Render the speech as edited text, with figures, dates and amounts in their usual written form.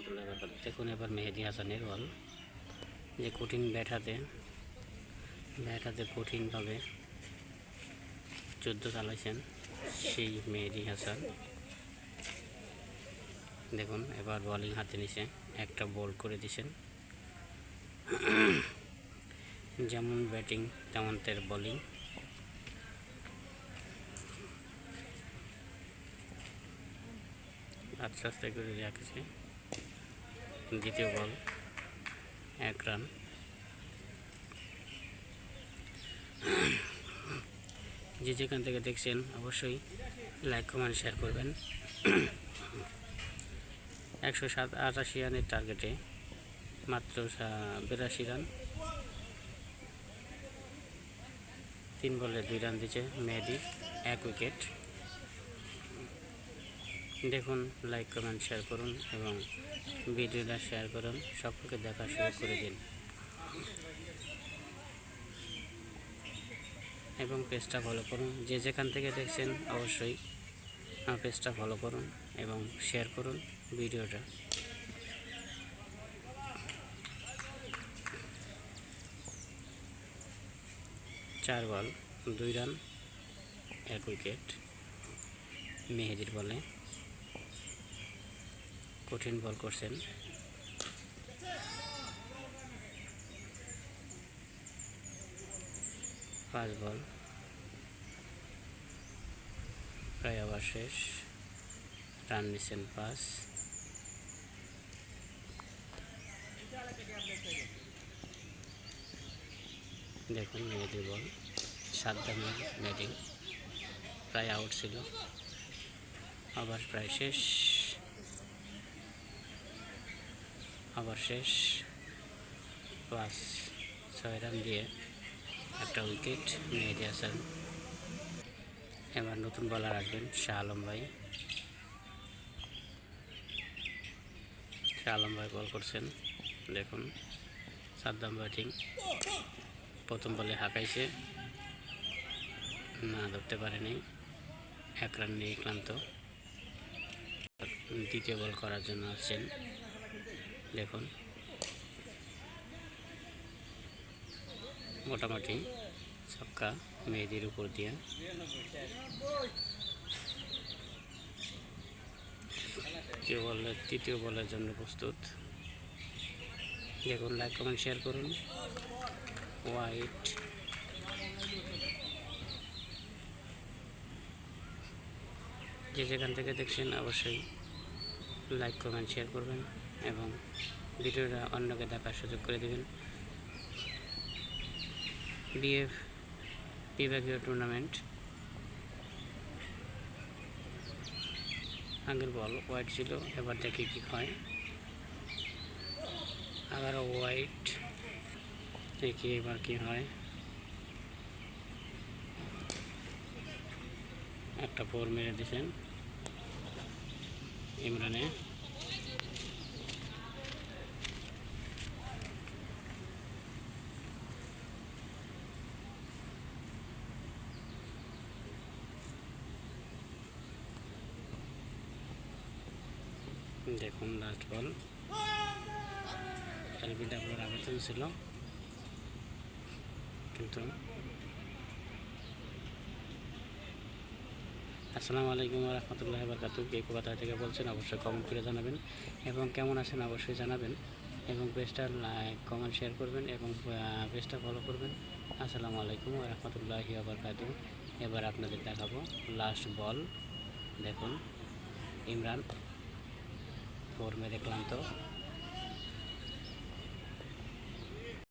রহমতুল্লাহি ওয়া বারাকাতুহু। দেখুন এবার মেহেদী হাসানের বল, যে কঠিন ব্যাট হাতে কঠিনভাবে যুদ্ধ চালাইছেন সেই মেহেদী হাসান। দেখুন এবার বলিং হাতে নিছে, একটা বোল্ড করে দিছেন। যেমন ব্যাটিং তেমন তার বোলিং। আস্তে আস্তে করে রাখছে। দ্বিতীয় বল 1 রান। যে যেখান থেকে দেখছেন অবশ্যই লাইক কমেন্ট শেয়ার করবেন। 187 রানের টার্গেটে মাত্র 82 রান, 3 বলে 2 রান দিচ্ছে মেহেদী, 1 উইকেট। দেখুন লাইক কমেন্ট শেয়ার করুন এবং ভিডিওটা শেয়ার করুন, সকলকে দেখা শুরু করে দিন এবং পেজটা ফলো করুন। যে যেখান থেকে দেখছেন অবশ্যই পেজটা ফলো করুন এবং শেয়ার করুন ভিডিওটা। চার বল 2 রান, 1 উইকেট। মেহেদীর বলে কঠিন বল করছেন। 5 বল, প্রায় আবার শেষ। রান নিচ্ছেন 5। দেখুন মেহেদীর বল, 7 রানের ব্যাটিং, প্রায় আউট ছিল, আবার প্রায় শেষ, আবার শেষ। 6 রান দিয়ে একটা উইকেট মেহেদী হাসান। এবার নতুন বলার আসবেন শাহ আলম ভাই। শাহ আলম ভাই বল করছেন। দেখুন সাদ্দাম ব্যাটিং, প্রথম বলে হাঁকাইছে, না ধরতে পারেনি, 1 রান নিয়ে ক্লান্ত। দ্বিতীয় বল করার জন্য আসছেন। দেখুন মোটামুটি ছক্কা মেহেদীর উপর দিয়ে। তৃতীয় বলের জন্য প্রস্তুত। দেখুন লাইক কমেন্ট শেয়ার করুন। ওয়াইড, যে যেখান থেকে দেখছেন অবশ্যই লাইক কমেন্ট শেয়ার করবেন এবং ভিডিওটা অন্যকে দেখার সুযোগ করে দেবেন। বিএফ বিভাগীয় টুর্নামেন্ট, আগের বল ওয়াইড ছিল, এবার দেখি কি হয়। আবারও ওয়াইড, দেখি এবার কি হয়। একটা 4 মেরে দিয়েছেন ইমরানে। দেখুন লাস্ট বল, এলবিডব্লিউর আবেদন ছিল কিন্তু। আসসালামু আলাইকুম ওয়া রাহমাতুল্লাহি ওয়া বারাকাতুহু। কে কোথা থেকে বলছেন অবশ্যই কমেন্ট করে জানাবেন এবং কেমন আছেন অবশ্যই জানাবেন এবং পেজটা লাইক কমেন্ট শেয়ার করবেন এবং পেজটা ফলো করবেন। আসসালামু আলাইকুম ওয়া রাহমাতুল্লাহি ওয়া বারাকাতুহু। এবার আপনাদের দেখাবো লাস্ট বল। দেখুন ইমরান 4 মেরে ক্লান্ত।